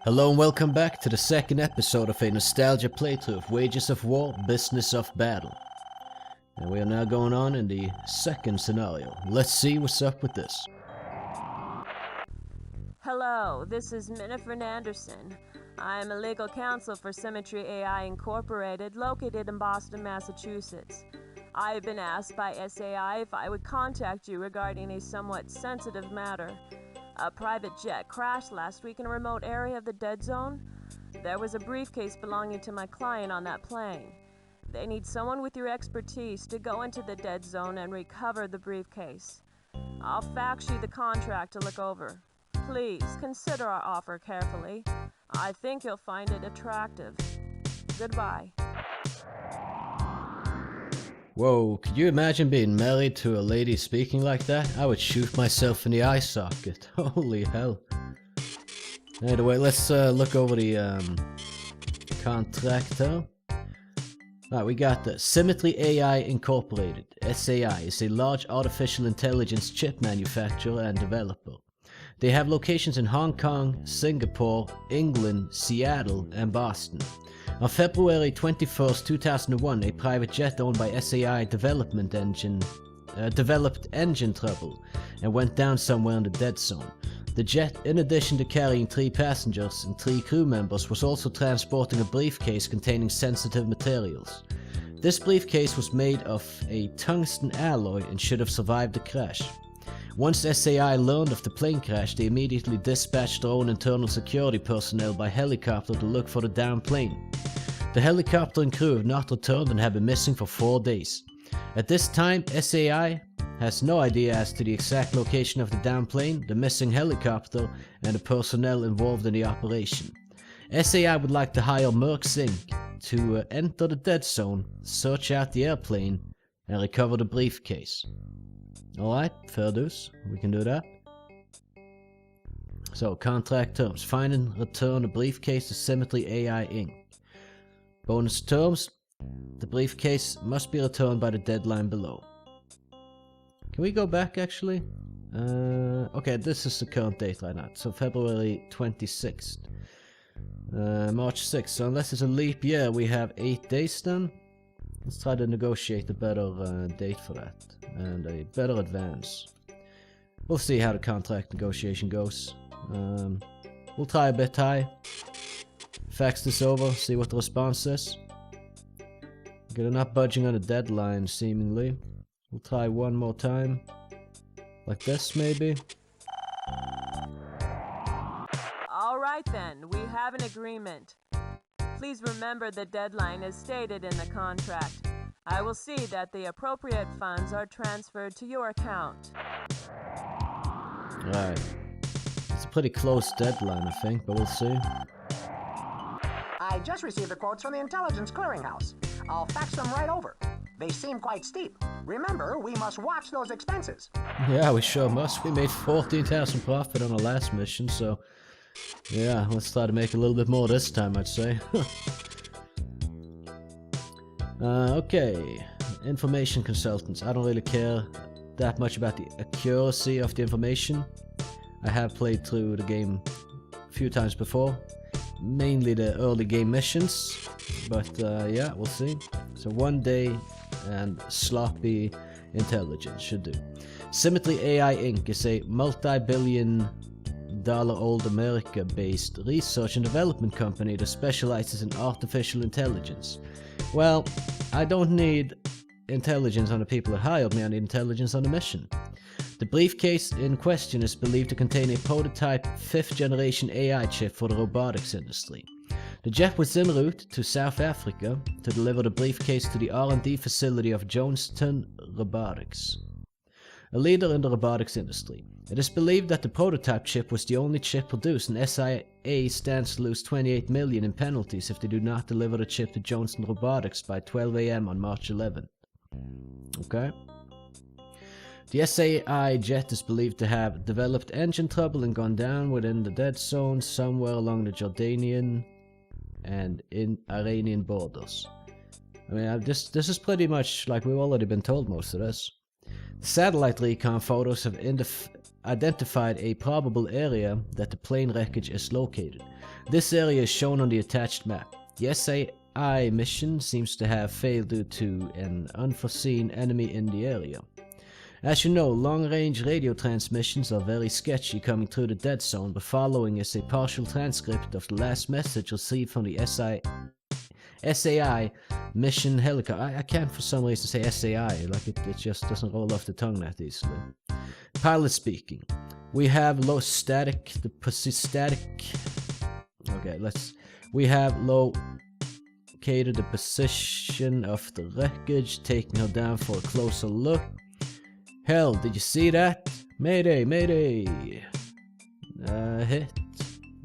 Hello and welcome back to the second episode of a nostalgia playthrough of Wages of War, Business of Battle. And we are now going on in the second scenario. Let's see what's up with this. Hello, this is Minifred Anderson. I am a legal counsel for Symmetry AI Incorporated, located in Boston, Massachusetts. I have been asked by SAI if I would contact you regarding a somewhat sensitive matter. A private jet crashed last week in a remote area of the dead zone. There was a briefcase belonging to my client on that plane. They need someone with your expertise to go into the dead zone and recover the briefcase. I'll fax you the contract to look over. Please consider our offer carefully. I think you'll find it attractive. Goodbye. Whoa, could you imagine being married to a lady speaking like that? I would shoot myself in the eye socket. Holy hell. Anyway, let's look over the contract here. Alright, we got the Symmetry AI Incorporated. SAI is a large artificial intelligence chip manufacturer and developer. They have locations in Hong Kong, Singapore, England, Seattle, and Boston. On February 21st, 2001, a private jet owned by SAI developed engine trouble and went down somewhere in the dead zone. The jet, in addition to carrying 3 passengers and 3 crew members, was also transporting a briefcase containing sensitive materials. This briefcase was made of a tungsten alloy and should have survived the crash. Once SAI learned of the plane crash, they immediately dispatched their own internal security personnel by helicopter to look for the downed plane. The helicopter and crew have not returned and have been missing for 4 days. At this time, SAI has no idea as to the exact location of the downed plane, the missing helicopter, and the personnel involved in the operation. SAI would like to hire Merc Inc. to enter the dead zone, search out the airplane, and recover the briefcase. Alright, fair dues, we can do that. So, contract terms. Find and return the briefcase to Symmetry AI Inc. Bonus terms. The briefcase must be returned by the deadline below. Can we go back actually? Okay, this is the current date right now. So February 26th. March 6th. So unless it's a leap year, we have 8 days then. Let's try to negotiate a better date for that. And a better advance. We'll see how the contract negotiation goes. We'll try a bit high. Fax this over, see what the response is. They're not budging on the deadline, seemingly. We'll try one more time. Like this, maybe? Alright then, we have an agreement. Please remember the deadline is stated in the contract. I will see that the appropriate funds are transferred to your account. Right. It's a pretty close deadline, I think, but we'll see. I just received the quotes from the Intelligence Clearinghouse. I'll fax them right over. They seem quite steep. Remember, we must watch those expenses. Yeah, we sure must. We made 14,000 profit on our last mission, so... yeah, let's try to make a little bit more this time, I'd say. Okay. Information consultants. I don't really care that much about the accuracy of the information. I have played through the game a few times before. Mainly the early game missions, but yeah, we'll see. So 1 day and sloppy intelligence should do. Symmetry AI Inc. is a multi-billion-dollar-old America-based research and development company that specializes in artificial intelligence. Well, I don't need intelligence on the people that hired me, I need intelligence on the mission. The briefcase in question is believed to contain a prototype 5th generation AI chip for the robotics industry. The jet was en route to South Africa to deliver the briefcase to the R&D facility of Johnston Robotics, a leader in the robotics industry. It is believed that the prototype chip was the only chip produced, and SIA stands to lose $28 million in penalties if they do not deliver the chip to Johnston Robotics by 12 AM on March 11. Okay. The SAI jet is believed to have developed engine trouble and gone down within the dead zone somewhere along the Jordanian and Iranian borders. I mean, this is pretty much like we've already been told most of this. The satellite recon photos have identified a probable area that the plane wreckage is located. This area is shown on the attached map. The SAI mission seems to have failed due to an unforeseen enemy in the area. As you know, long-range radio transmissions are very sketchy coming through the dead zone, but following is a partial transcript of the last message received from the SAI mission helicopter. I can't for some reason say SAI, like it just doesn't roll off the tongue that easily. Pilot speaking. We have low static, we have located the position of the wreckage, taking her down for a closer look. Hell, did you see that? Mayday, mayday! Hit.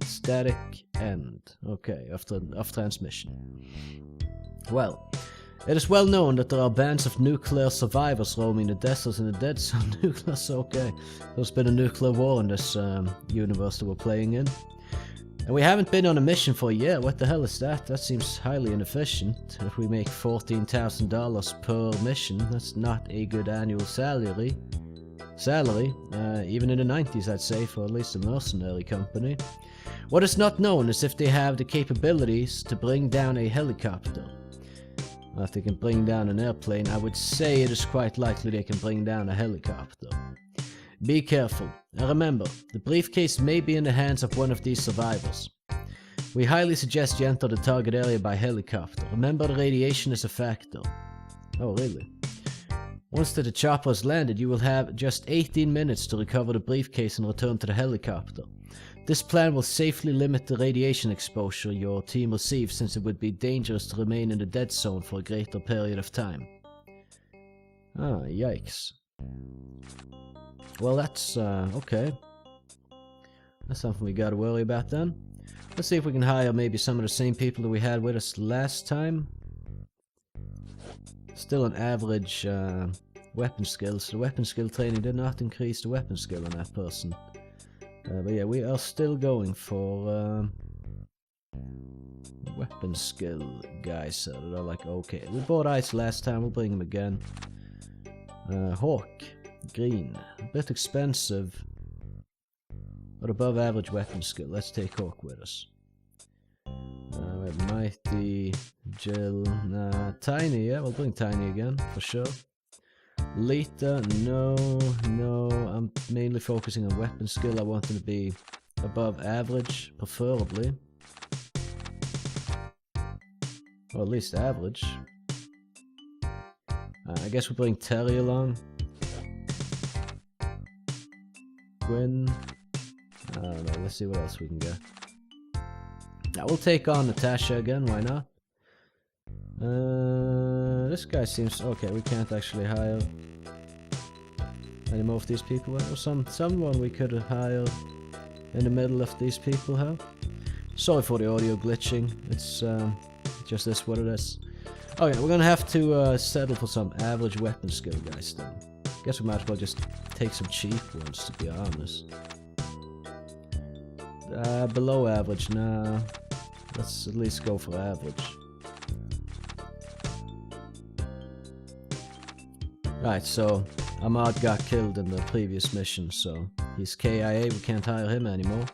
Static end. Okay, off transmission. Well, it is well known that there are bands of nuclear survivors roaming the deserts in the dead zone. Nuclear's okay. There's been a nuclear war in this universe that we're playing in. And we haven't been on a mission for a year. What the hell is that? That seems highly inefficient. If we make $14,000 per mission, that's not a good annual salary. Even in the 90s, I'd say, for at least a mercenary company. What is not known is if they have the capabilities to bring down a helicopter. If they can bring down an airplane, I would say it is quite likely they can bring down a helicopter. Be careful, and remember, the briefcase may be in the hands of one of these survivors. We highly suggest you enter the target area by helicopter. Remember, the radiation is a factor. Oh, really? Once the chopper has landed, you will have just 18 minutes to recover the briefcase and return to the helicopter. This plan will safely limit the radiation exposure your team receives, since it would be dangerous to remain in the dead zone for a greater period of time. Ah, yikes. Well, that's, okay. That's something we gotta worry about then. Let's see if we can hire maybe some of the same people that we had with us last time. Still an average, weapon skill, so the weapon skill training did not increase the weapon skill on that person. But yeah, we are still going for, weapon skill guys, so they're like, okay. We bought Ice last time, we'll bring him again. Hawk. Green. A bit expensive, but above average weapon skill. Let's take Hawk with us. We have Mighty, Jill, Tiny, yeah, we'll bring Tiny again, for sure. Lita, no, I'm mainly focusing on weapon skill. I want them to be above average, preferably. Or at least average. I guess we'll bring Terry along. Gwen. I don't know, let's see what else we can get. Now we'll take on Natasha again, why not? This guy seems okay. We can't actually hire any more of these people. Or someone we could hire in the middle of these people. How? Sorry for the audio glitching. It's just this what it is. Okay, we're gonna have to settle for some average weapon skill guys then. Guess we might as well just take some cheap ones, to be honest. Below average, nah. Let's at least go for average. Right, so Ahmad got killed in the previous mission, so he's KIA, we can't hire him anymore.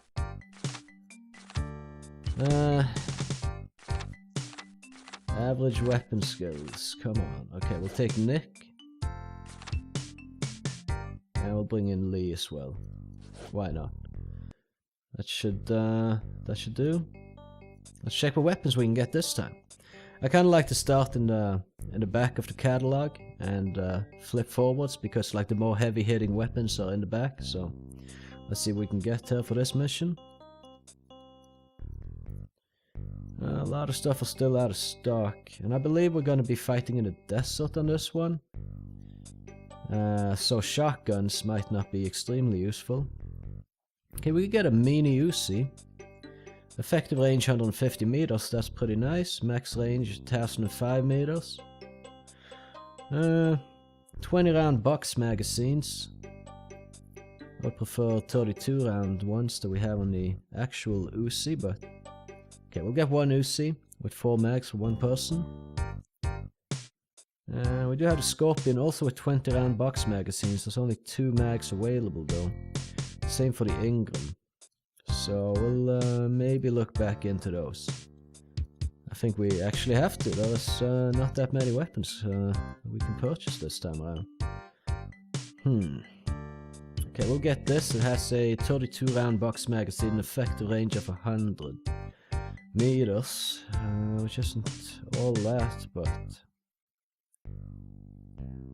Average weapon skills, come on. Okay, we'll take Nick. And we'll bring in Lee as well. Why not? That should do. Let's check what weapons we can get this time. I kind of like to start in the back of the catalog and flip forwards, because like the more heavy hitting weapons are in the back. So let's see what we can get for this mission. A lot of stuff is still out of stock, and I believe we're going to be fighting in the desert on this one. So shotguns might not be extremely useful. Okay, we can get a mini Uzi. Effective range 150 meters, that's pretty nice. Max range 1005 meters. 20 round box magazines. I would prefer 32 round ones that we have on the actual Uzi, but okay, we'll get one Uzi with 4 mags for one person. We do have the Scorpion also with 20 round box magazines. There's only 2 mags available though. same for the Ingram. So we'll maybe look back into those. I think we actually have to. There's not that many weapons we can purchase this time around. Okay, we'll get this. It has a 32 round box magazine, effective range of 100 meters, which isn't all that, but...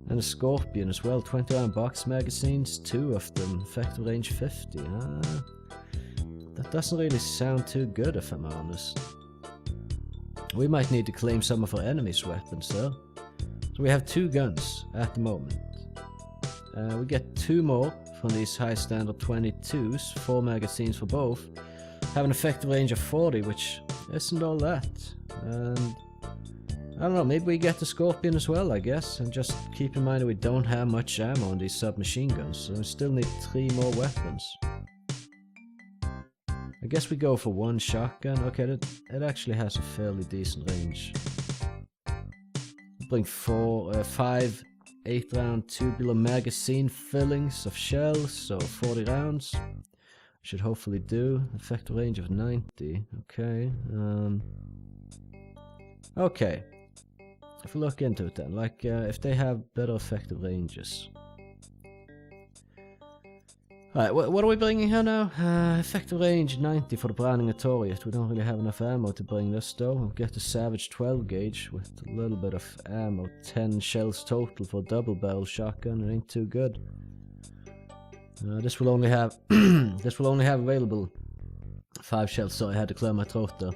And a Scorpion as well, 20 round box magazines, 2 of them, effective range 50. That doesn't really sound too good if I'm honest. We might need to claim some of our enemies' weapons though. So we have 2 guns at the moment. We get 2 more from these high standard 22s, 4 magazines for both. Have an effective range of 40, which isn't all that. And I don't know, maybe we get the Scorpion as well, I guess. And just keep in mind that we don't have much ammo on these submachine guns, so we still need 3 more weapons. I guess we go for 1 shotgun. Okay, it actually has a fairly decent range. Bring 5 8-round tubular magazine fillings of shells, so 40 rounds. Should hopefully do. Effective range of 90. Okay. Okay. If we look into it then, like if they have better effective ranges. Alright, what are we bringing here now? Effective range 90 for the Browning Authoriate. We don't really have enough ammo to bring this though. We'll get the Savage 12 gauge with a little bit of ammo. 10 shells total for double barrel shotgun. It ain't too good. This will only have available 5 shells. Sorry, I had to clear my throat there.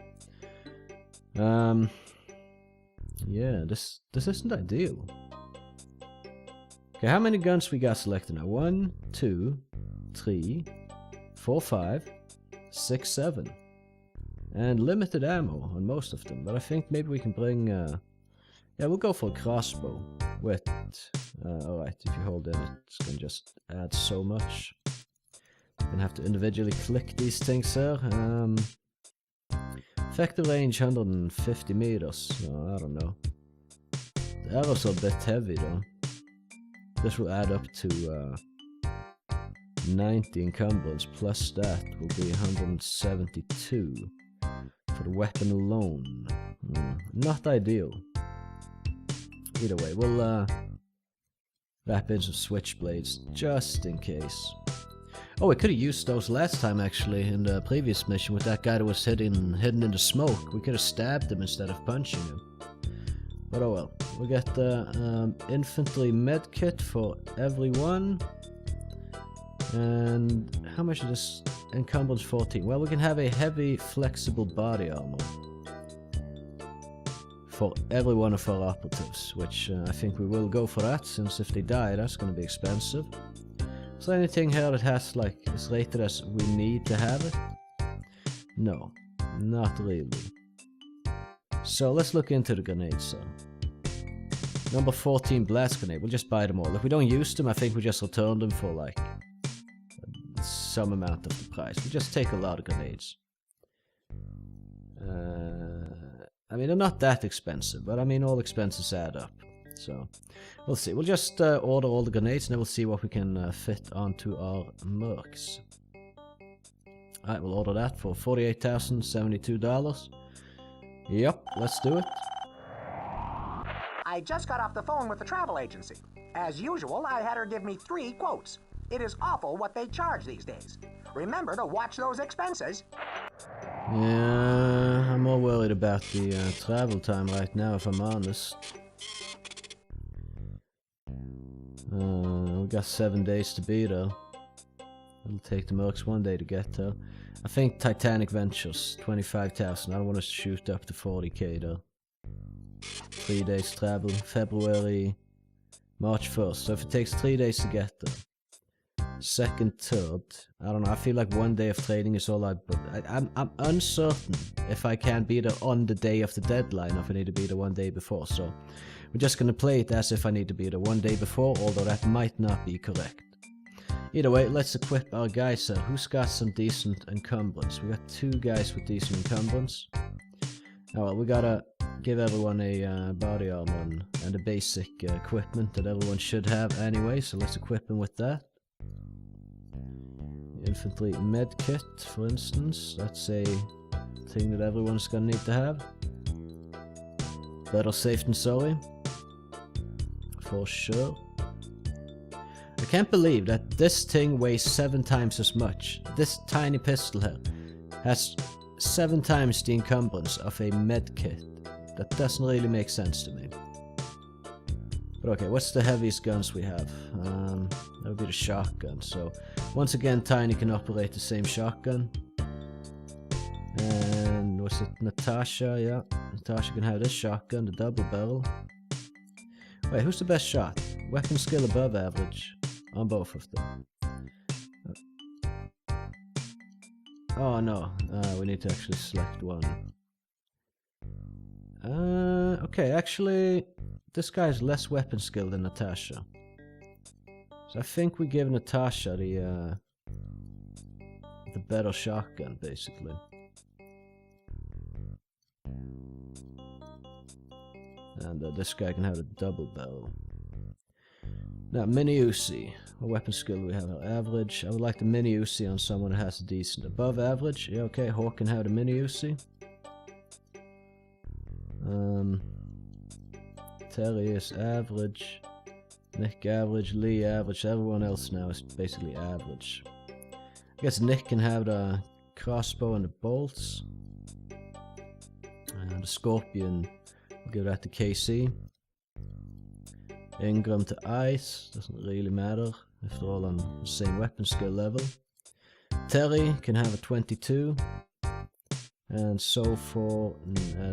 Yeah, this isn't ideal. Okay, how many guns we got selected now? 1, 2, 3, 4, 5, 6, 7. And limited ammo on most of them. But I think maybe we can bring... yeah, we'll go for a crossbow with... alright, if you hold it, it's gonna just add so much. I'm gonna have to individually click these things here. Effective range 150 meters. I don't know. The arrows are a bit heavy though. This will add up to 90 encumbrance, plus that will be 172 for the weapon alone. Not ideal. Either way, we'll wrap in some switchblades just in case. Oh, we could have used those last time actually in the previous mission with that guy that was hidden in the smoke. We could have stabbed him instead of punching him. But oh well. We get the infantry medkit for everyone. And how much is this? Encumbrance 14. Well, we can have a heavy flexible body armor for every one of our operatives, which I think we will go for that, since if they die, that's going to be expensive. Is there anything here that has, like, is rated as we need to have it? No, not really. So let's look into the grenades, so. Number 14 blast grenade, we'll just buy them all. If we don't use them, I think we just return them for, like, some amount of the price. We just take a lot of grenades. I mean, they're not that expensive, but I mean, all expenses add up. So, we'll see. We'll just order all the grenades, and then we'll see what we can fit onto our mercs. Alright, we'll order that for $48,072. Yep, let's do it. I just got off the phone with the travel agency. As usual, I had her give me 3 quotes. It is awful what they charge these days. Remember to watch those expenses. Yeah, I'm more worried about the travel time right now, if I'm honest. We got 7 days to be there. It'll take the mercs 1 day to get there. I think Titanic Ventures, 25,000. I don't want to shoot up to 40k though. 3 days travel, February, March 1st. So if it takes 3 days to get there. 2nd, 3rd, I don't know, I feel like 1 day of trading is all I'm uncertain if I can be there on the day of the deadline or if I need to be there 1 day before, so we're just gonna play it as if I need to be there 1 day before, although that might not be correct. Either way, let's equip our guys here. Who's got some decent encumbrance? We got 2 guys with decent encumbrance. Oh well, we gotta give everyone a body armor and the basic equipment that everyone should have anyway, so let's equip them with that. infantry med kit, for instance. That's a thing that everyone's gonna need to have. Better safe than sorry. For sure. I can't believe that this thing weighs 7 times as much. This tiny pistol here has 7 times the encumbrance of a med kit. That doesn't really make sense to me. But okay, what's the heaviest guns we have? That would be the shotgun. So once again, Tiny can operate the same shotgun. And was it Natasha? Yeah, Natasha can have this shotgun, the double barrel. Wait, who's the best shot? Weapon skill above average on both of them. Oh no, we need to actually select one. Okay, actually, this guy's less weapon skill than Natasha. So I think we give Natasha the better shotgun, basically. And this guy can have a double barrel. Now, mini Uzi. What weapon skill do we have? Average. I would like the mini Uzi on someone who has a decent above average. Yeah, okay, Hawk can have the mini Uzi. Terry is average. Nick average. Lee average. Everyone else now is basically average. I guess Nick can have the crossbow and the bolts. And the Scorpion, we'll give that to KC. Ingram to Ice, doesn't really matter if they're all on the same weapon skill level. Terry can have a 22, and so for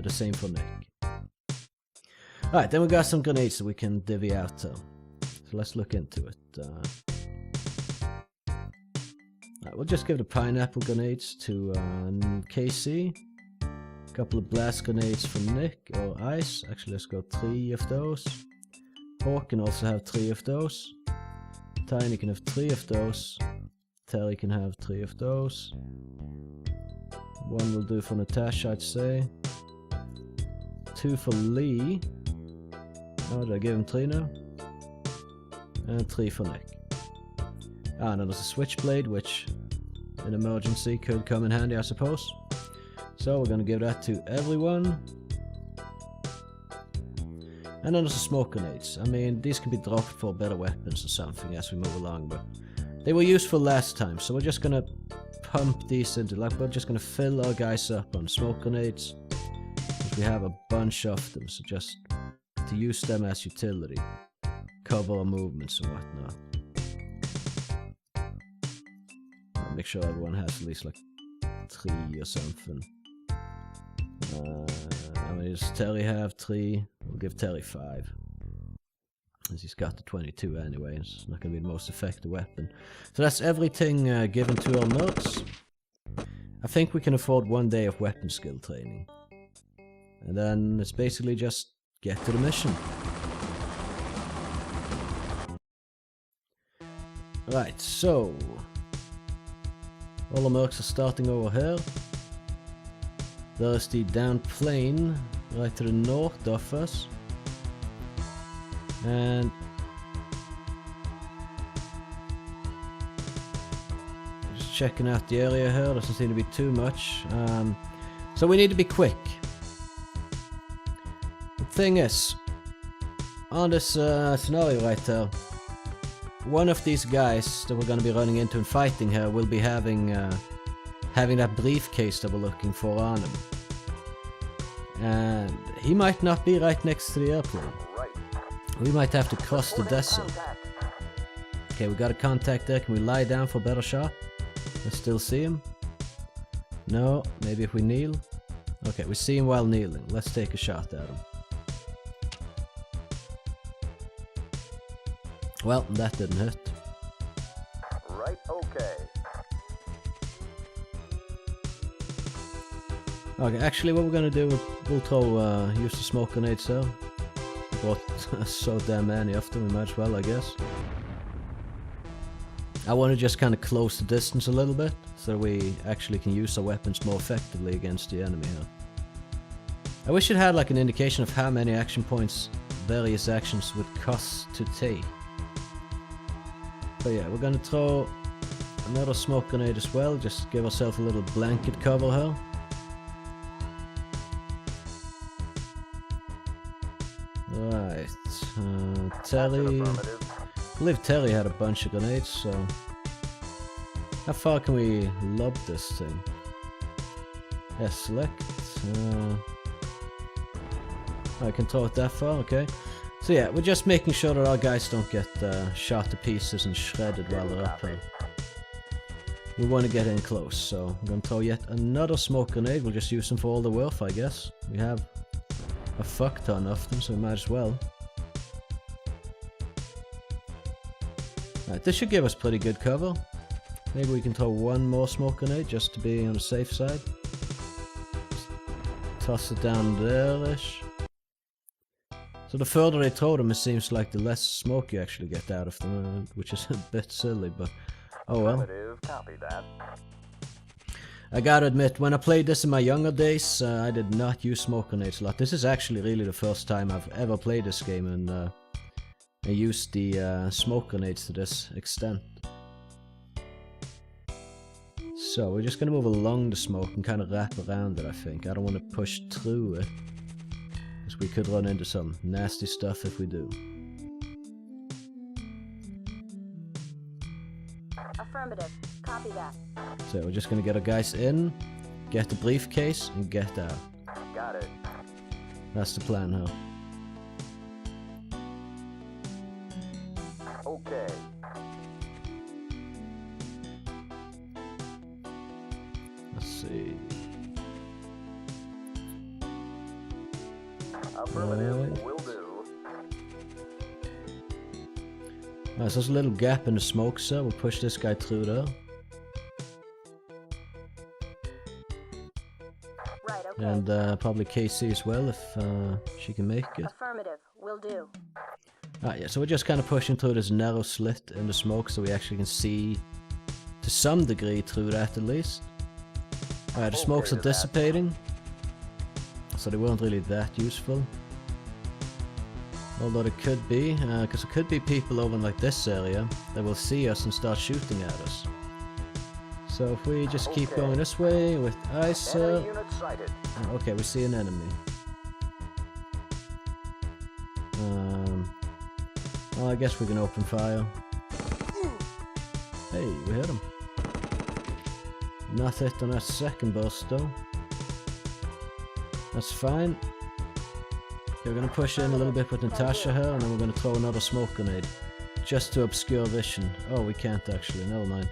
the same for Nick. Alright, then we got some grenades that we can divvy out to. So let's look into it. Alright, we'll just give the pineapple grenades to KC. A couple of blast grenades from Nick or Ice. Actually, let's go 3 of those. Hawk can also have 3 of those. Tiny can have 3 of those. Terry can have 3 of those. 1 will do for Natasha, I'd say. 2 for Lee. Oh, did I give him 3 now? And 3 for Nick. Ah, now there's a switchblade, which in emergency could come in handy, I suppose. So we're gonna give that to everyone. And then there's the smoke grenades. I mean, these can be dropped for better weapons or something as we move along, but they were useful last time, so we're just gonna pump these into, like, we're just gonna fill our guys up on smoke grenades. Because we have a bunch of them, so just to use them as utility. Cover our movements and whatnot. I'll make sure everyone has at least like 3 or something. How many does Terry have? 3. We'll give Terry 5. As he's got the 22 anyway, it's not going to be the most effective weapon. So that's everything given to our mercs. I think we can afford 1 day of weapon skill training. And then it's basically just get to the mission. Right, so all the mercs are starting over here. There's the down plane right to the north of us. And just checking out the area here, doesn't seem to be too much. So we need to be quick. The thing is, on this scenario right there, one of these guys that we're going to be running into and fighting here will be having that briefcase that we're looking for on him. And he might not be right next to the airplane. We might have to cross the desert. Okay, we got a contact there. Can we lie down for a better shot? Let's still see him. No, maybe if we kneel. Okay, we see him while kneeling. Let's take a shot at him. Well, that didn't hit. Right, okay. Okay, actually what we're gonna do, we'll throw, use the smoke grenades there. We bought so damn many of them, we might as well, I guess. I want to just kind of close the distance a little bit, so we actually can use our weapons more effectively against the enemy here. I wish it had like an indication of how many action points various actions would cost to take. But yeah, we're gonna throw another smoke grenade as well. Just give ourselves a little blanket cover here. Right, Terry. I believe Terry had a bunch of grenades, so how far can we lob this thing? Yeah, select. I can throw it that far, okay. So yeah, we're just making sure that our guys don't get shot to pieces and shredded while they're up here. We want to get in close, so I'm going to throw yet another smoke grenade. We'll just use them for all they're worth, I guess. We have a fuck ton of them, so we might as well. Right, this should give us pretty good cover. Maybe we can throw one more smoke grenade just to be on the safe side. Just toss it down there-ish. So the further they throw them, it seems like the less smoke you actually get out of them, which is a bit silly, but oh well. Copy that. I gotta admit, when I played this in my younger days, I did not use smoke grenades a lot. This is actually really the first time I've ever played this game and I used the smoke grenades to this extent. So we're just gonna move along the smoke and kind of wrap around it, I think. I don't want to push through it, because we could run into some nasty stuff if we do. Affirmative. Copy that. So we're just gonna get our guys in, get the briefcase, and get out. Got it. That's the plan, huh? Okay. Let's see. Affirmative. Will do. Alright, so there's a little gap in the smoke cell. We'll push this guy through there. Right, okay. And probably KC as well, if she can make it. Affirmative. Will do. Alright, yeah, so we're just kind of pushing through this narrow slit in the smoke so we actually can see to some degree through that at least. Alright, the smokes are dissipating, so they weren't really that useful. Although it could be, because there could be people over in like this area that will see us and start shooting at us. So if we just keep going this way with ISA... Enemy unit sighted. Okay, we see an enemy. Well, I guess we can open fire. Hey, we hit him. Not hit on that second burst though. That's fine. Okay, we're going to push in a little bit with Natasha here, and then we're going to throw another smoke grenade. Just to obscure vision. Oh, we can't actually, never mind.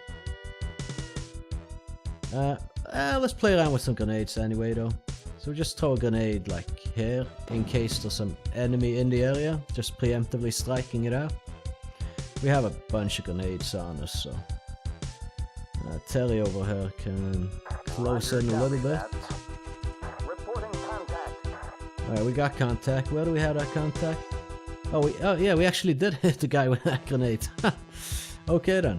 Let's play around with some grenades anyway though. So just throw a grenade like here, in case there's some enemy in the area, just preemptively striking it out. We have a bunch of grenades on us, so... Terry over here can close in a little bit. Reporting contact. Alright, we got contact. Where do we have that contact? Oh, yeah, we actually did hit the guy with that grenade. Okay then.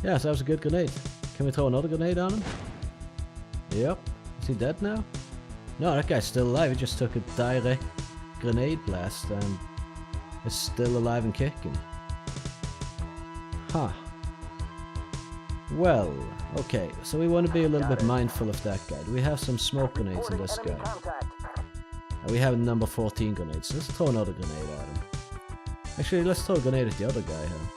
Yeah, so that was a good grenade. Can we throw another grenade on him? Yep. Is he dead now? No, that guy's still alive. He just took a direct grenade blast and is still alive and kicking. Huh. Well, okay, so we want to be a little bit mindful of that guy. Do we have some smoke grenades in this guy? We have number 14 grenades. Let's throw another grenade at him. Actually, let's throw a grenade at the other guy here.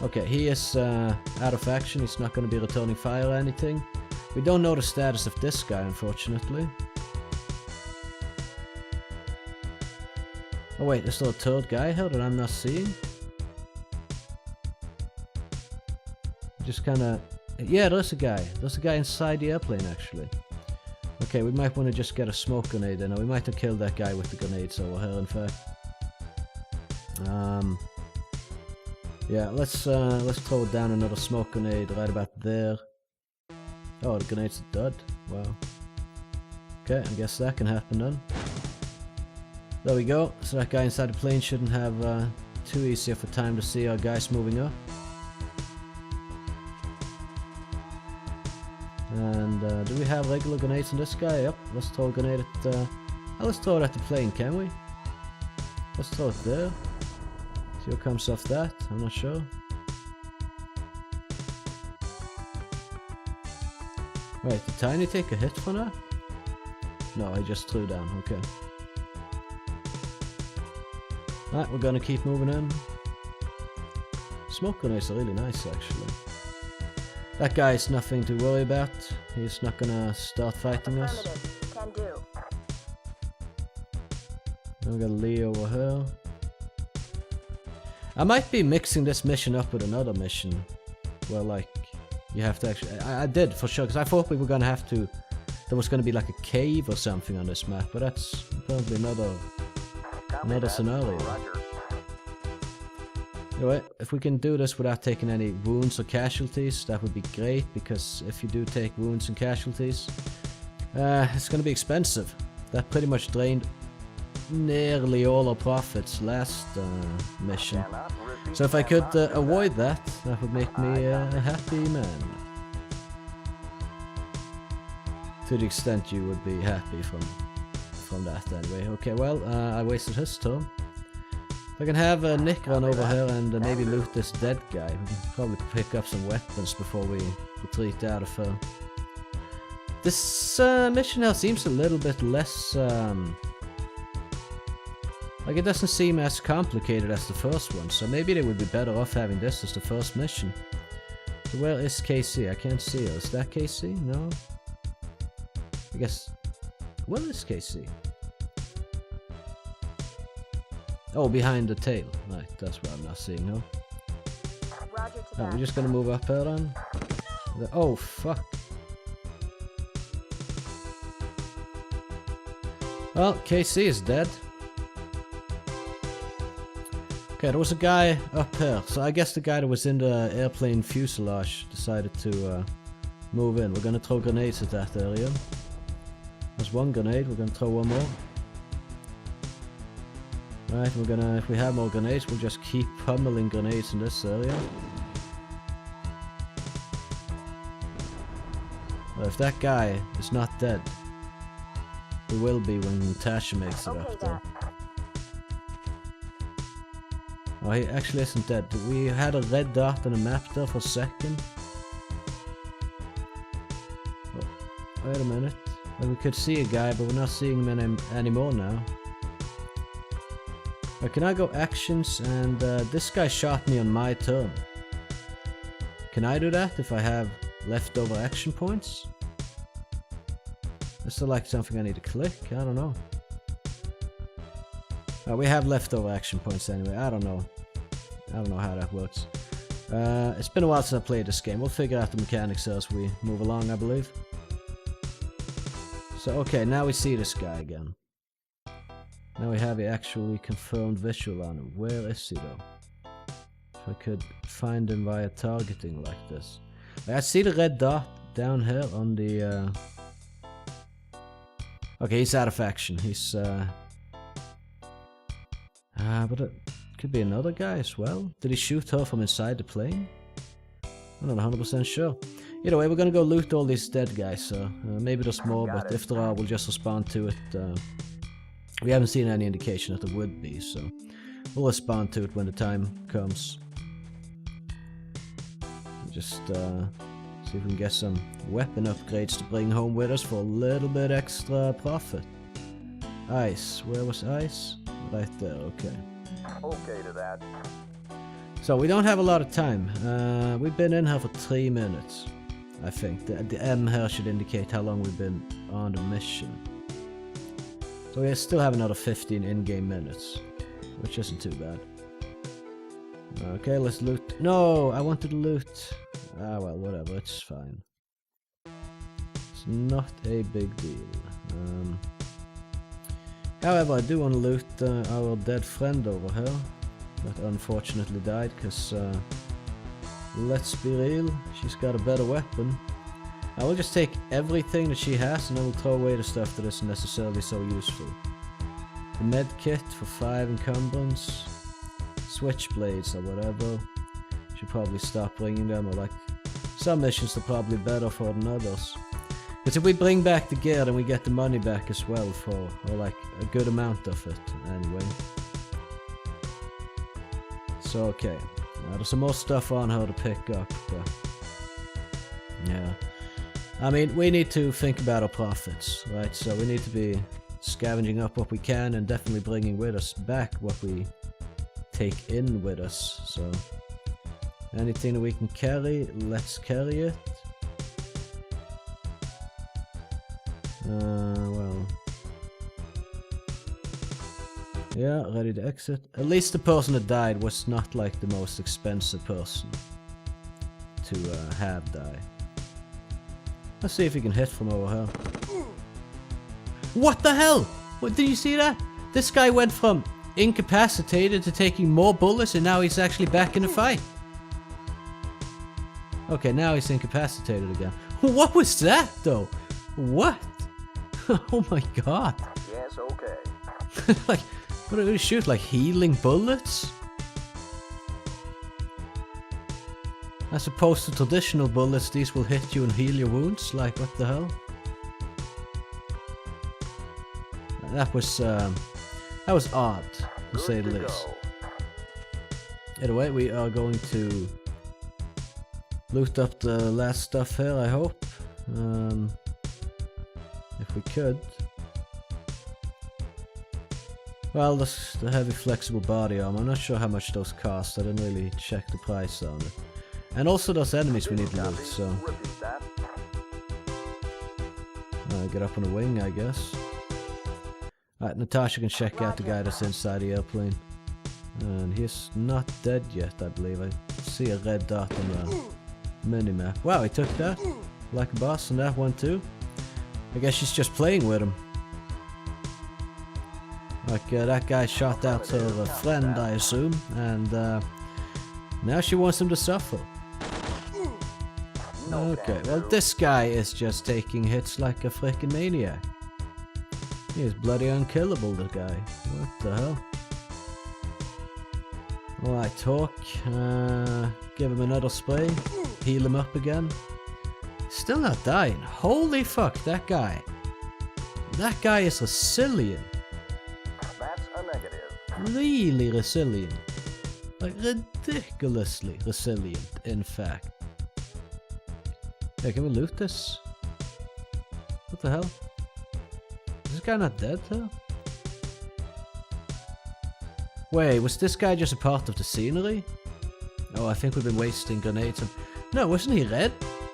Okay, he is out of action. He's not going to be returning fire or anything. We don't know the status of this guy, unfortunately. Oh wait, there's still a third guy here that I'm not seeing. Just kind of... Yeah, there's a guy. There's a guy inside the airplane, actually. Okay, we might want to just get a smoke grenade in. Or we might have killed that guy with the grenades over here, in fact. Yeah, let's throw down another smoke grenade right about there. Oh, the grenade's dead. Wow. Okay, I guess that can happen then. There we go. So that guy inside the plane shouldn't have too easy of a time to see our guys moving up. And do we have regular grenades in this guy? Yep. Let's throw a grenade at let's throw it at the plane, can we? Let's throw it there. See what comes off that? I'm not sure. Wait, did Tiny take a hit for that? No, he just threw down, okay. Alright, we're gonna keep moving in. Smoke grenades are really nice, actually. That guy's nothing to worry about. He's not gonna start fighting us. Can do. Then we got Lee over here. I might be mixing this mission up with another mission. Where, like, you have to actually... I did, for sure, because I thought we were gonna have to... There was gonna be, like, a cave or something on this map, but that's apparently another scenario. Roger. Anyway, if we can do this without taking any wounds or casualties, that would be great, because if you do take wounds and casualties, it's gonna be expensive. That pretty much drained nearly all our profits last mission. Cannot repeat, So if I could cannot avoid that, that would make me a happy man. To the extent you would be happy from that anyway. Okay, well, I wasted his turn. I can have Nick run over here and maybe loot this dead guy. We can probably pick up some weapons before we retreat out of here. This mission now seems a little bit less... like it doesn't seem as complicated as the first one, so maybe they would be better off having this as the first mission. So where is KC? I can't see her. Is that KC? No? I guess... Where is KC? Oh, behind the tail. Right, that's what I'm not seeing her. Roger to Oh, that. we're just gonna move up here then. Oh, fuck. Well, KC is dead. Okay, there was a guy up here. So I guess the guy that was in the airplane fuselage decided to move in. We're gonna throw grenades at that area. There's one grenade, we're gonna throw one more. Right, we're gonna, if we have more grenades, we'll just keep pummeling grenades in this area. Well, if that guy is not dead, he will be when Tasha makes it up there. Oh, he actually isn't dead. We had a red dot on the map there for a second. Oh, wait a minute. Well, we could see a guy, but we're not seeing him anymore now. Can I go actions? And this guy shot me on my turn. Can I do that if I have leftover action points? Is there like something I need to click? I don't know. We have leftover action points anyway. I don't know. I don't know how that works. It's been a while since I played this game. We'll figure out the mechanics as we move along, I believe. So okay, now we see this guy again. Now we have a actually confirmed visual on him. Where is he though? If I could find him via targeting like this. I see the red dot down here on the... Okay, he's out of action. He's... but it could be another guy as well. Did he shoot her from inside the plane? I'm not 100% sure. Either way, we're gonna go loot all these dead guys, so maybe there's more, but if there are, we'll just respond to it. We haven't seen any indication that there would be, so we'll respond to it when the time comes. Just see if we can get some weapon upgrades to bring home with us for a little bit extra profit. Ice. Where was ice? Right there, okay. Okay to that. So we don't have a lot of time. We've been in here for 3 minutes, I think. The M here should indicate how long we've been on the mission. So we still have another 15 in-game minutes, which isn't too bad. Okay, let's loot. No, I wanted to loot. Ah, well, whatever, it's fine. It's not a big deal. However, I do want to loot our dead friend over here, that unfortunately died, because, let's be real, she's got a better weapon. I will just take everything that she has, and I will throw away the stuff that isn't necessarily so useful. The med kit for 5 encumbrance, switchblades or whatever. Should probably stop bringing them, or like, some missions are probably better for than others. Because if we bring back the gear, then we get the money back as well for, or like, a good amount of it, anyway. So, okay. Now, there's some more stuff on her to pick up, but... yeah. I mean, we need to think about our profits, right? So we need to be scavenging up what we can and definitely bringing with us back what we take in with us. So anything that we can carry, let's carry it. Well, yeah, ready to exit. At least the person that died was not like the most expensive person to have die. Let's see if we can hit from over here. What the hell? What, did you see that? This guy went from incapacitated to taking more bullets and now he's actually back in the fight. Okay, now he's incapacitated again. What was that though? What? Oh my god. Yes, okay. Like, what do we shoot? Like healing bullets? As opposed to traditional bullets, these will hit you and heal your wounds. Like, what the hell? That was odd, to say the least. Either way, we are going to loot up the last stuff here, I hope. If we could. Well, the heavy flexible body armor. I'm not sure how much those cost. I didn't really check the price on it. And also those enemies we need to loot, so... get up on the wing, I guess. Alright, Natasha can check out the guy that's inside the airplane. And he's not dead yet, I believe. I see a red dot on the minimap. Wow, he took that. Like a boss on that one too. I guess she's just playing with him. Like, that guy shot out her friend, I assume. And now she wants him to suffer. Okay, well this guy is just taking hits like a freaking maniac. He is bloody unkillable, the guy. What the hell? Alright, talk. Give him another spray. Heal him up again. Still not dying. Holy fuck, that guy. That guy is resilient. That's a negative. Really resilient. Like, ridiculously resilient, in fact. Hey, can we loot this? What the hell? Is this guy not dead, though? Wait, was this guy just a part of the scenery? Oh, I think we've been wasting grenades. No, wasn't he red?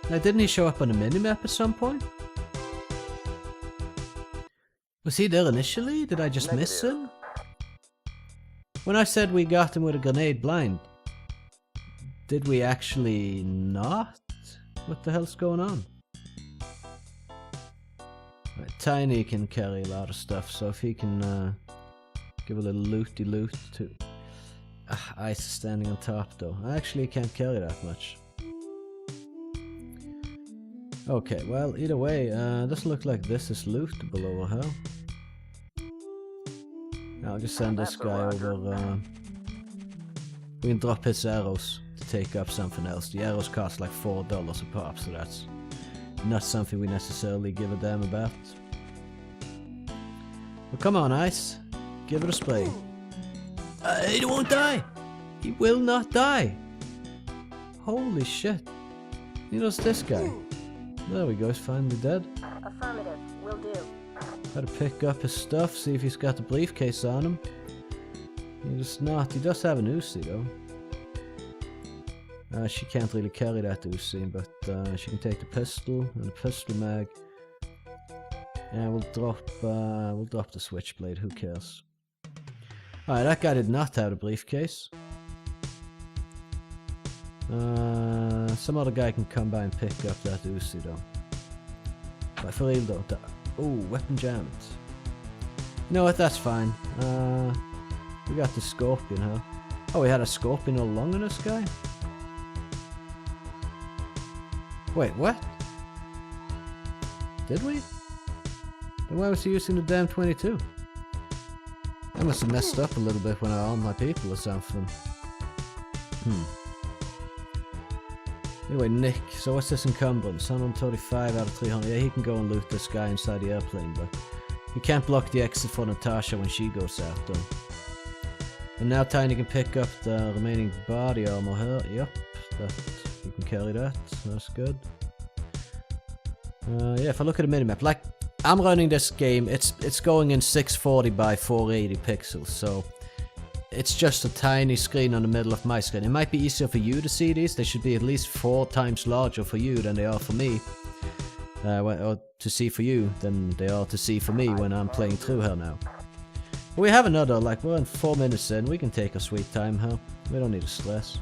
Now, didn't he show up on the minimap at some point? Was he there initially? Did I just miss him? When I said we got him with a grenade blind, did we actually not? What the hell's going on? Right, Tiny can carry a lot of stuff, so if he can give a little looty-loot too. Ice is standing on top though. I actually can't carry that much. Okay, well, either way, doesn't look like this is lootable over here. I'll just send this guy over. We can drop his arrows to take up something else. The arrows cost like $4 a pop, so that's not something we necessarily give a damn about. Well, come on, Ice. Give it a spray. He won't die! He will not die! Holy shit. You know, it's this guy. There we go, he's finally dead. Affirmative, will do. Gotta pick up his stuff, see if he's got the briefcase on him. He does not. He does have an Uzi though. She can't really carry that Uzi, but she can take the pistol and the pistol mag. And we'll drop the switchblade, who cares. Alright, that guy did not have a briefcase. Some other guy can come by and pick up that Uzi though. But for real though, oh, weapon jammed. You know what, that's fine. We got the scorpion, huh? Oh, we had a scorpion all along in this guy? Wait, what? Did we? Then why was he using the damn 22? I must have messed up a little bit when I armed my people or something. Anyway, Nick, so what's this encumbrance? 135 out of 300. Yeah, he can go and loot this guy inside the airplane, but he can't block the exit for Natasha when she goes out, though. And now Tiny can pick up the remaining body armor here. Yep, that you can carry that. That's good. Yeah, if I look at the minimap, like I'm running this game, it's going in 640 by 480 pixels, so it's just a tiny screen on the middle of my screen. It might be easier for you to see these. They should be at least 4 times larger for you than they are for me. Or to see for you than they are to see for me when I'm playing through her now. But we have another, like we're in 4 minutes in. We can take our sweet time here. We don't need to stress.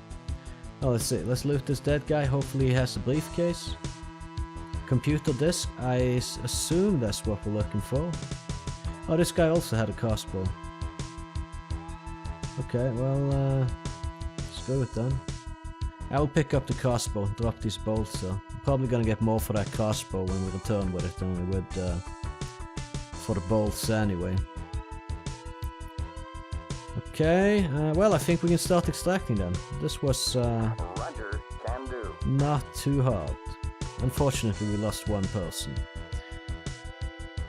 Oh, let's see. Let's loot this dead guy. Hopefully he has a briefcase. Computer disk. I assume that's what we're looking for. Oh, this guy also had a crossbow. Okay, well, screw it then. I will pick up the crossbow, drop these bolts, so I'm probably gonna get more for that crossbow when we return with it than we would for the bolts anyway. Okay, well, I think we can start extracting them. This was Roger, can do. not too hard. Unfortunately, we lost one person.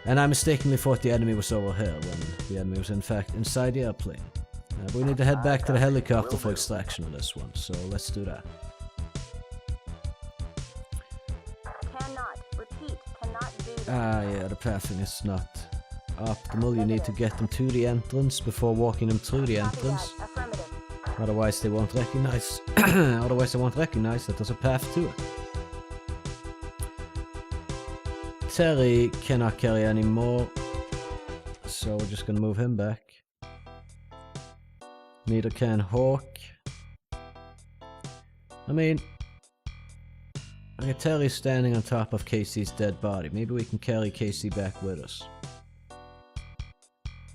And I mistakenly thought the enemy was over here when the enemy was in fact inside the airplane. But we need to head back to the helicopter for extraction of this one, so let's do that. Cannot. Repeat. Cannot do that. Ah, yeah, the pathing is not optimal. You need to get them to the entrance before walking them through the Copy entrance. that. Affirmative. Otherwise, they won't recognize. Otherwise, they won't recognize that there's a path to it. Terry cannot carry any more, so we're just gonna move him back. Neither can Hawk. I mean, okay, Terry's standing on top of Casey's dead body. Maybe we can carry Casey back with us.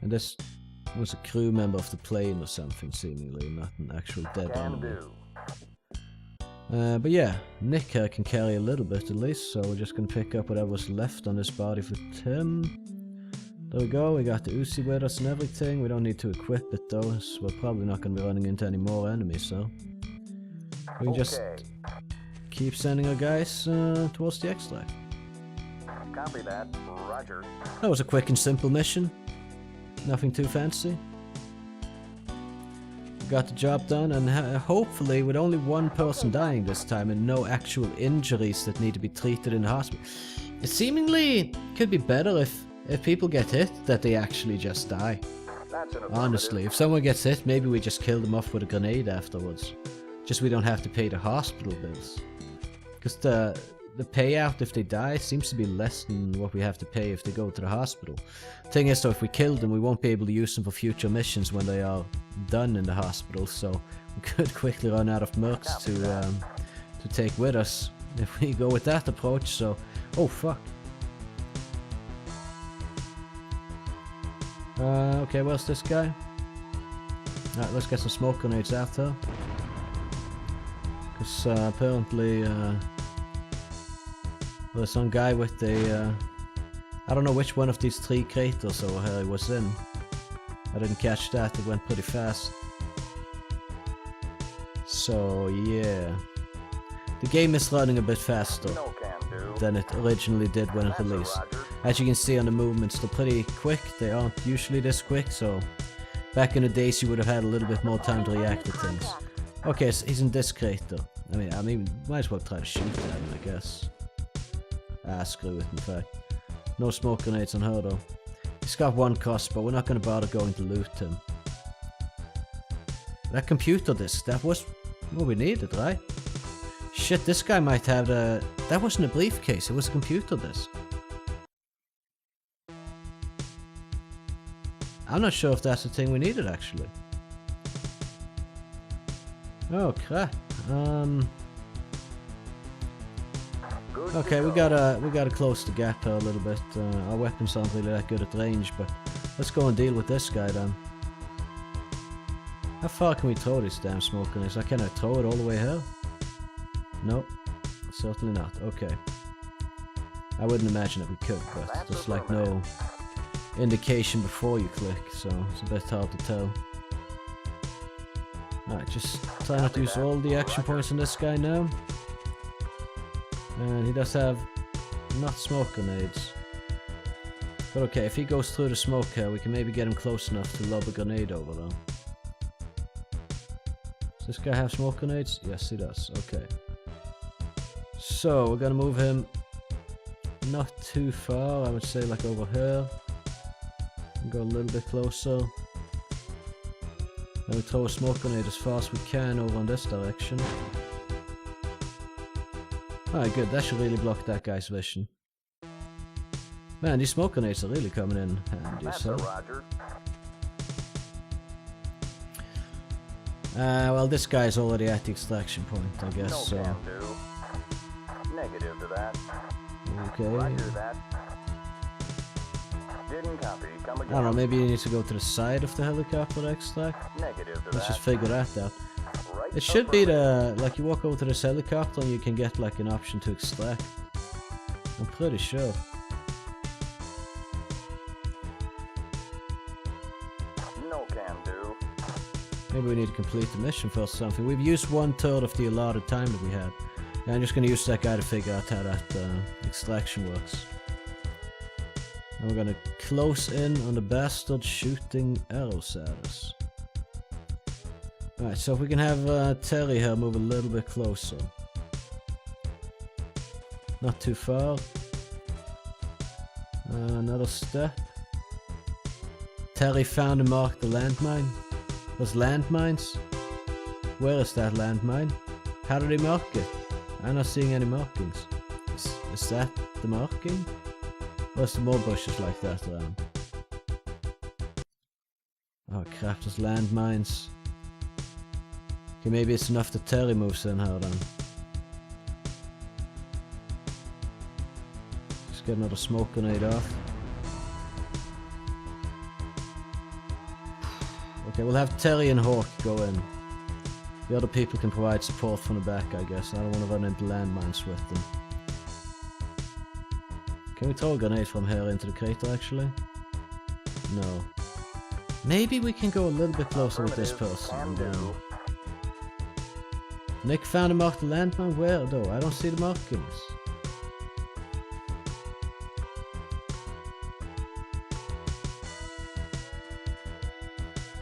And this was a crew member of the plane or something, seemingly, not an actual dead Can animal. do. But yeah, Nick here can carry a little bit at least, so we're just gonna pick up whatever's left on this body for Tim. There we go, we got the Uzi with us and everything. We don't need to equip it though, so we're probably not gonna be running into any more enemies, so we can just Okay. keep sending our guys towards the extract. Copy that. Roger. That was a quick and simple mission. Nothing too fancy. Got the job done, and hopefully with only one person dying this time and no actual injuries that need to be treated in the hospital. It seemingly could be better if people get hit, that they actually just die. That's an Honestly, if someone gets hit, maybe we just kill them off with a grenade afterwards. Just we don't have to pay the hospital bills. Because the payout if they die seems to be less than what we have to pay if they go to the hospital. Thing is though, if we kill them, we won't be able to use them for future missions when they are done in the hospital, so we could quickly run out of mercs to take with us if we go with that approach, so... Oh fuck. Okay, where's this guy? Alright, let's get some smoke grenades out there. Because apparently there's some guy with the I don't know which one of these 3 craters over here he was in. I didn't catch that, it went pretty fast. So yeah, the game is running a bit faster No can do. than it originally did when it That's a released. Roger. As you can see on the movements, they're pretty quick. They aren't usually this quick, so back in the days you would have had a little bit more time to react to things. Okay, so he's in this crater. I mean, might as well try to shoot at him, I guess. Ah, screw it, in fact. No smoke grenades on her, though. He's got 1 crossbow, we're not going to bother going to loot him. That computer disk, that was what we needed, right? Shit, this guy might have the... That wasn't a briefcase, it was a computer disk. I'm not sure if that's the thing we needed, actually. Oh, crap. Good Okay, to we go. gotta close the gap here a little bit. Our weapons aren't really that good at range, but let's go and deal with this guy then. How far can we throw this damn smoke grenades? Can I throw it all the way here? Nope, certainly not. Okay. I wouldn't imagine that we could, but That's there's like affirmative. no indication before you click, so it's a bit hard to tell. Alright, just try not to use all the action points on this guy now. And he does have not smoke grenades. But okay, if he goes through the smoke here, we can maybe get him close enough to lob a grenade over there. This guy have smoke grenades? Yes, he does. Okay. So, we're gonna move him not too far. I would say like over here. And go a little bit closer. Then we throw a smoke grenade as far as we can over in this direction. Alright, good. That should really block that guy's vision. Man, these smoke grenades are really coming in handy, That's so. a Roger. Well, this guy's already at the extraction point, I guess, No so. can do. Negative to that. Okay. Roger that. Didn't copy. Come I again. don't know, maybe you need to go to the side of the helicopter to extract? Negative to Let's that. just figure that out. Right It should be affirmative. the, like you walk over to this helicopter and you can get like an option to extract. I'm pretty sure. No can do. Maybe we need to complete the mission first or something. We've used 1/3 of the allotted time that we had. And I'm just going to use that guy to figure out how that extraction works. And we're going to close in on the bastard shooting arrows at us. Alright, so if we can have Terry here move a little bit closer. Not too far. Another step. Terry found and marked the landmine. There's landmines? Where is that landmine? How did he mark it? I'm not seeing any markings. Is that the marking? Or is there more bushes like that around? Oh crap, there's landmines. Okay, maybe it's enough that Terry moves in here then. Just get another smoke grenade off. Okay, we'll have Terry and Hawk go in. The other people can provide support from the back, I guess. I don't want to run into landmines with them. Can we throw a grenade from here into the crater, actually? No. Maybe we can go a little bit closer with this person. Can And, do. Nick found and marked the landmine? Where, though? I don't see the markings.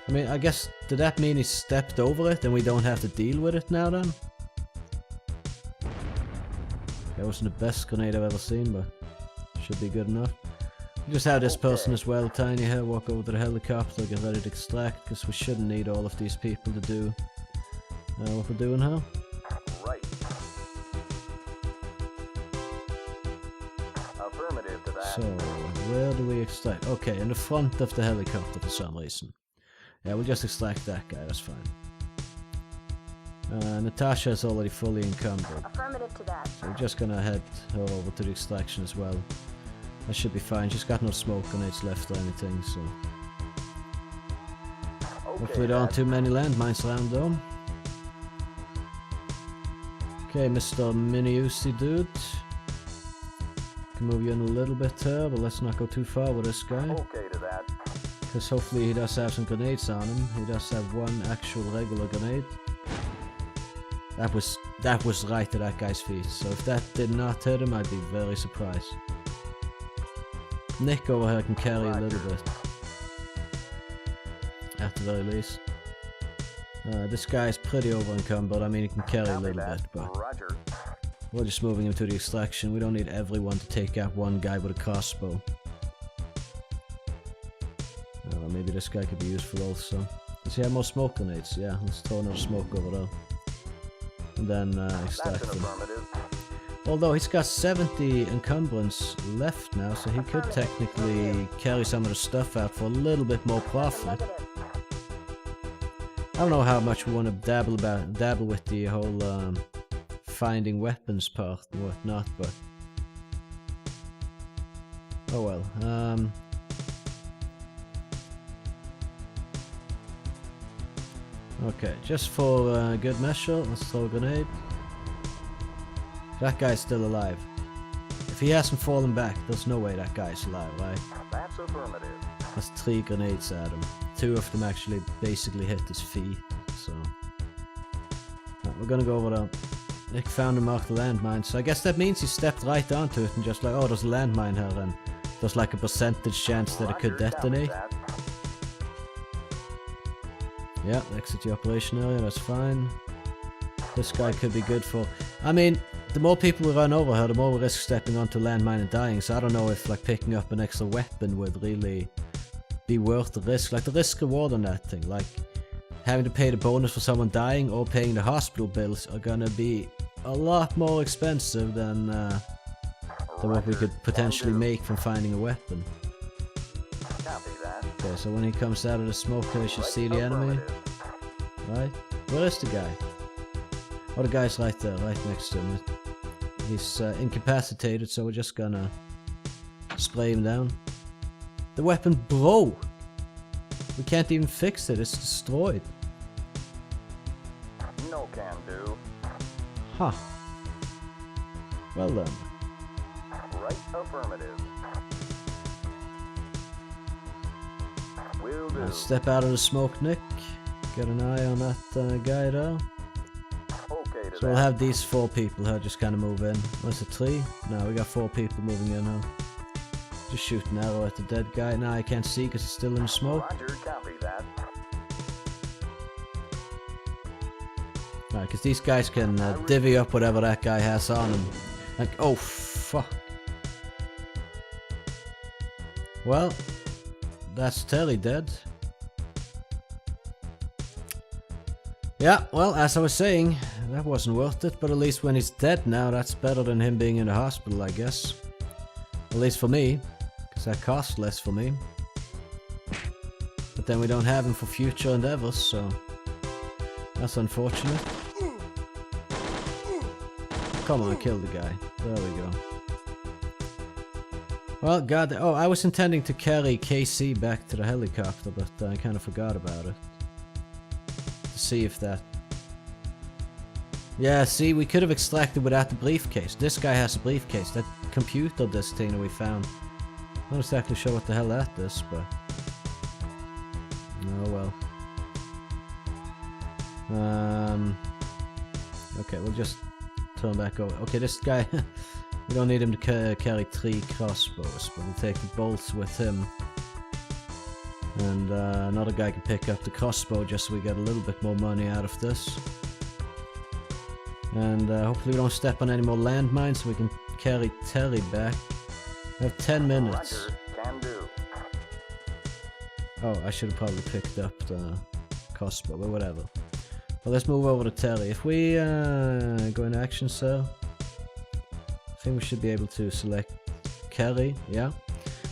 I mean, I guess, did that mean he stepped over it and we don't have to deal with it now then? That wasn't the best grenade I've ever seen, but should be good enough. We just have this person as well, Tiny here, walk over to the helicopter, get ready to extract, because we shouldn't need all of these people to do what we're doing here. Right. Affirmative to that. So, where do we extract? Okay, in the front of the helicopter for some reason. Yeah, we'll just extract that guy, that's fine. Natasha is already fully encumbered. Affirmative to that. So we're just gonna head her over to the extraction as well. That should be fine, she's got no smoke grenades left or anything, so... Okay, Hopefully there aren't too many landmines around though. Okay, Mr. Mini-Uzi dude. Can move you in a little bit here, but let's not go too far with this guy. Okay to that. Because hopefully he does have some grenades on him. He does have one actual regular grenade. That was right to that guy's feet. So if that did not hit him, I'd be very surprised. Nick over here can carry a little bit. At the very least. This guy's pretty over encumbered. I mean, he can carry a Copy little that. bit, but Roger. we're just moving him to the extraction. We don't need everyone to take out one guy with a crossbow. Maybe this guy could be useful also. Does he have more smoke grenades? Yeah, let's throw another smoke over there. And then extract That's an him. affirmative. Although he's got 70 encumbrance left now, so he could technically carry some of the stuff out for a little bit more profit. Negative. I don't know how much we want to dabble with the whole finding weapons part and whatnot, but... Oh well. Okay, just for good measure, let's throw a grenade. That guy's still alive. If he hasn't fallen back, there's no way that guy's alive, right? That's affirmative. That's 3 grenades at him. 2 of them actually basically hit his feet, so... Right, we're gonna go over there. Nick found and marked the landmine, so I guess that means he stepped right onto it and just like, oh, there's a landmine here, and there's like a percentage chance that it could Roger, copy detonate. that. Yeah, exit the operation area, that's fine. This guy could be good for... I mean, the more people we run over here, the more we risk stepping onto landmine and dying, so I don't know if like picking up an extra weapon would really be worth the risk. Like the risk reward on that thing, like having to pay the bonus for someone dying or paying the hospital bills are gonna be a lot more expensive than what we could potentially make from finding a weapon. Copy that. Okay, so when he comes out of the smoke, we should see the enemy. Affirmative. Right? Where is the guy? Oh, the guy's right there, right next to him. He's incapacitated, so we're just gonna spray him down. The weapon broke! We can't even fix it, it's destroyed. No can do. Huh. Well then. Right affirmative. Will do. Step out of the smoke, Nick. Get an eye on that guy there. Okay to So we'll that. have these 4 people here just kind of move in. What's it, 3? No, we got 4 people moving in now. Just shoot an arrow at the dead guy. Now I can't see because he's still in the smoke. Roger, copy that. Alright, because these guys can divvy up whatever that guy has on him. Like, oh fuck. Well, that's Terry dead. Yeah, well, as I was saying, that wasn't worth it, but at least when he's dead now, that's better than him being in the hospital, I guess. At least for me, because that costs less for me. But then we don't have him for future endeavors, so that's unfortunate. Come on, kill the guy. There we go. Well, God, oh, I was intending to carry KC back to the helicopter, but I kind of forgot about it. To see if that... Yeah, see, we could have extracted without the briefcase. This guy has a briefcase. That computer disk thing that we found. I'm not exactly sure what the hell that is, but... Oh well. Okay, we'll just turn back over. Okay, this guy... we don't need him to carry 3 crossbows, but we'll take the bolts with him. And another guy can pick up the crossbow just so we get a little bit more money out of this. And hopefully we don't step on any more landmines so we can carry Terry back. We have 10 minutes. Roger, can do. Oh, I should have probably picked up the crossbow, but whatever. Well, let's move over to Terry. If we go into action, sir, I think we should be able to select carry, yeah.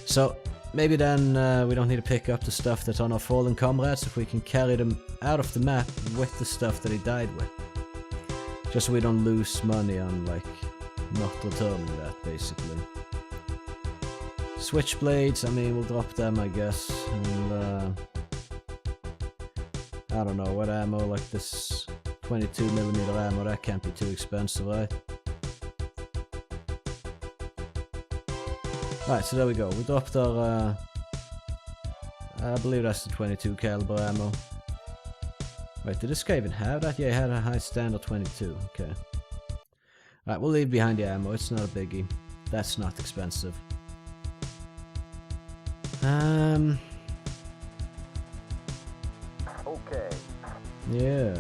So maybe then we don't need to pick up the stuff that's on our fallen comrades if we can carry them out of the map with the stuff that he died with. Just so we don't lose money on, like, not returning that, basically. Switchblades, I mean, we'll drop them, I guess. And, I don't know, what ammo, like this 22mm ammo, that can't be too expensive, right? Alright, so there we go. We dropped our, I believe that's the 22 caliber ammo. Wait, did this guy even have that? Yeah, he had a high standard 22, okay. Alright, we'll leave behind the ammo, it's not a biggie. That's not expensive. Okay. Yeah.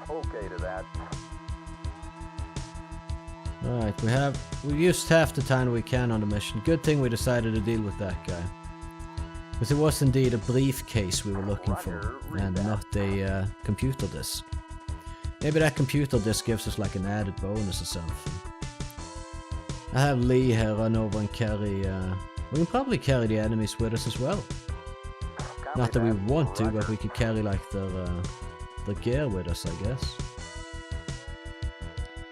Okay to that. Alright, we used half the time we can on the mission. Good thing we decided to deal with that guy. Because it was indeed a briefcase we were looking for, and not a computer disk. Maybe that computer disk gives us like an added bonus or something. I have Lee here run over and carry, we can probably carry the enemies with us as well. Copy Not that we want to, Roger. but we could carry like the gear with us, I guess.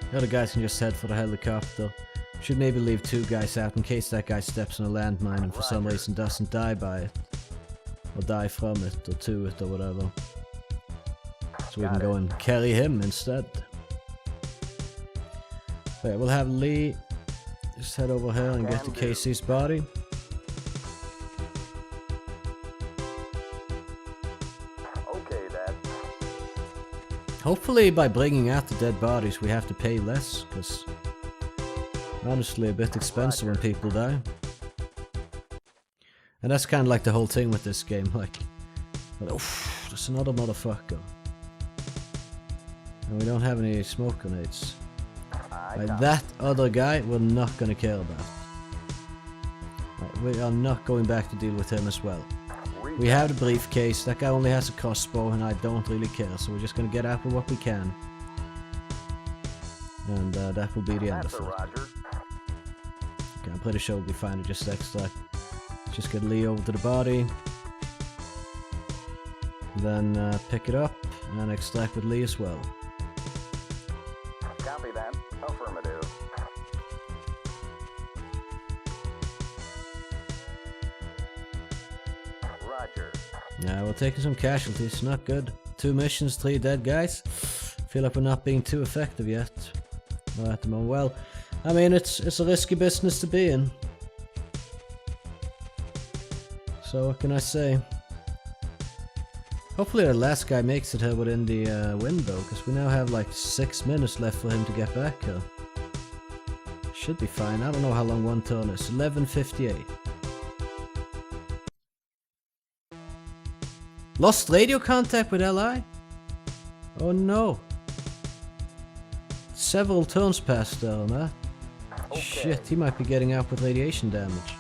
The other guys can just head for the helicopter. Should maybe leave 2 guys out in case that guy steps on a landmine and for some reason doesn't die by it. Or die from it, or to it, or whatever. So we can go and carry him instead. But yeah, we'll have Lee just head over here and get to Casey's body. Okay, Dad. Hopefully by bringing out the dead bodies we have to pay less, because honestly a bit expensive when people die. And that's kind of like the whole thing with this game, like, But oof, there's another motherfucker. And we don't have any smoke grenades. Right, that other guy we're not gonna care about. Right, we are not going back to deal with him as well. We have the briefcase, that guy only has a crossbow and I don't really care, so we're just gonna get out with what we can. And that will be the end of it. Roger. Okay, I'm pretty sure we'll be fine to just extract. Just get Lee over to the body. Then pick it up and extract with Lee as well. Copy that. Affirmative. Roger. Yeah, we're taking some casualties, not good. 2 missions, 3 dead guys. Feel like we're not being too effective yet. At the moment. Well, I mean, it's a risky business to be in. So what can I say? Hopefully the last guy makes it here within the window, because we now have like 6 minutes left for him to get back here. Should be fine. I don't know how long one turn is. 11:58. Lost radio contact with LI? Oh no. Several turns passed there on that. Okay. Shit, he might be getting out with radiation damage.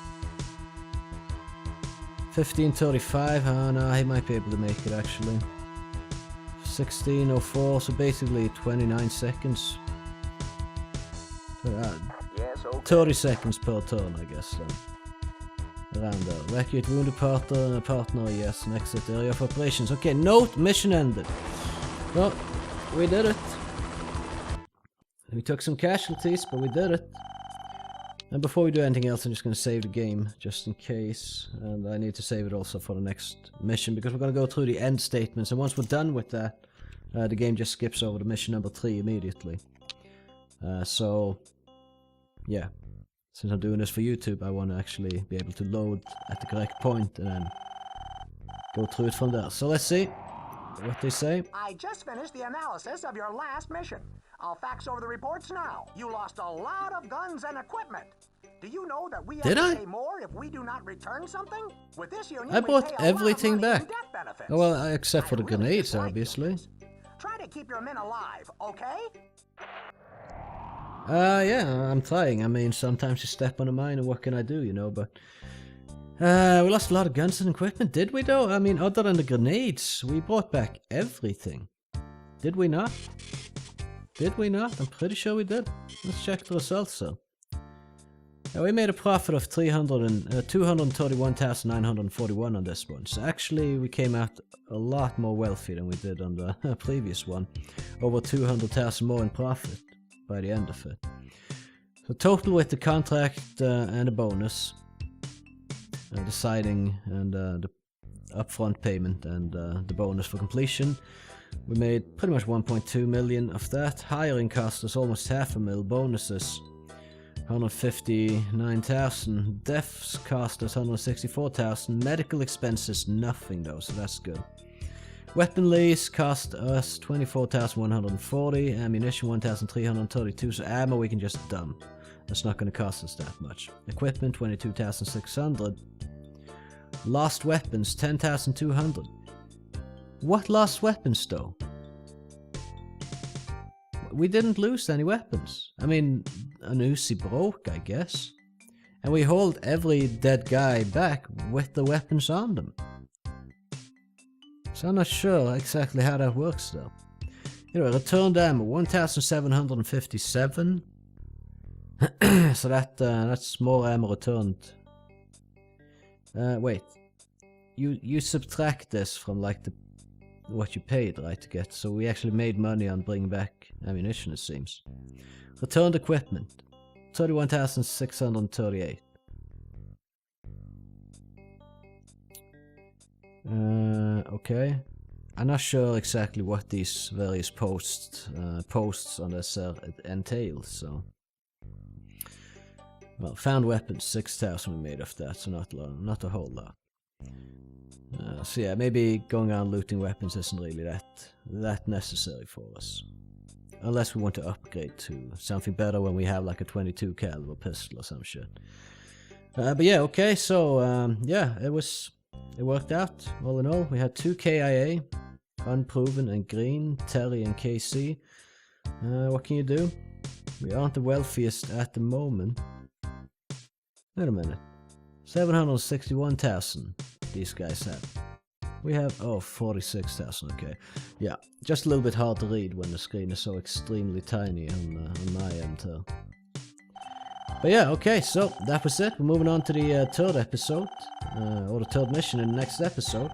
15:35, oh no, he might be able to make it actually. 16:04, so basically 29 seconds. Yes, okay. 30 seconds per turn, I guess. Then. Around there. Evacuate wounded partner and a partner, yes, and exit area of operations. Okay, note, mission ended. Well, we did it. We took some casualties, but we did it. And before we do anything else, I'm just going to save the game, just in case. And I need to save it also for the next mission, because we're going to go through the end statements. And once we're done with that, the game just skips over to mission number 3 immediately. So, yeah. Since I'm doing this for YouTube, I want to actually be able to load at the correct point and then go through it from there. So let's see what they say. I just finished the analysis of your last mission. I'll fax over the reports now. You lost a lot of guns and equipment. Do you know that we have to pay more if we do not return something? With this union, I we brought pay a lot of everything money in back. death benefits. Oh, well, except for the I really grenades, dislike obviously. this. Try to keep your men alive, okay? Yeah, I'm trying. I mean, sometimes you step on a mine and what can I do, you know, but... we lost a lot of guns and equipment, did we though? I mean, other than the grenades, we brought back everything. Did we not? Did we not? I'm pretty sure we did. Let's check the results though. We made a profit of 231,941 on this one. So actually we came out a lot more wealthy than we did on the previous one. Over 200,000 more in profit by the end of it. So total with the contract and the bonus, the siding and the upfront payment and the bonus for completion, we made pretty much 1.2 million of that. Hiring cost us almost $500,000. Bonuses 159,000. Deaths cost us 164,000. Medical expenses nothing though, so that's good. Weapon lease cost us 24,140. Ammunition 1,332. So ammo we can just dump. That's not going to cost us that much. Equipment 22,600. Lost weapons 10,200. What lost weapons though? We didn't lose any weapons. I mean, an Uzi broke, I guess. And we hold every dead guy back with the weapons on them. So I'm not sure exactly how that works though. Anyway, returned ammo 1,757. So that's more ammo returned. Wait. You subtract this from like what you paid, right, to get. So we actually made money on bringing back ammunition, it seems. Returned equipment 31,638. Okay. I'm not sure exactly what these various posts on this entail, so... Well, found weapons, 6,000 we made of that, so not a whole lot. So yeah, maybe going around looting weapons isn't really that necessary for us. Unless we want to upgrade to something better when we have like a 22 caliber pistol or some shit. But yeah, okay, so yeah, it was it worked out. All in all, we had 2 KIA, Unproven and Green, Terry and KC. What can you do? We aren't the wealthiest at the moment. Wait a minute. 761,000 these guys have. We have, 46,000, okay. Yeah, just a little bit hard to read when the screen is so extremely tiny on my end. But yeah, okay, so that was it. We're moving on to the third episode, or the third mission in the next episode.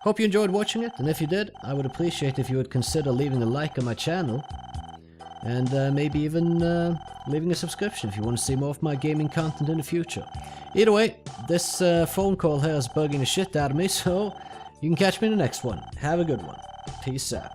Hope you enjoyed watching it, and if you did, I would appreciate if you would consider leaving a like on my channel, and maybe even leaving a subscription if you want to see more of my gaming content in the future. Either way, this phone call here is bugging the shit out of me, so you can catch me in the next one. Have a good one. Peace out.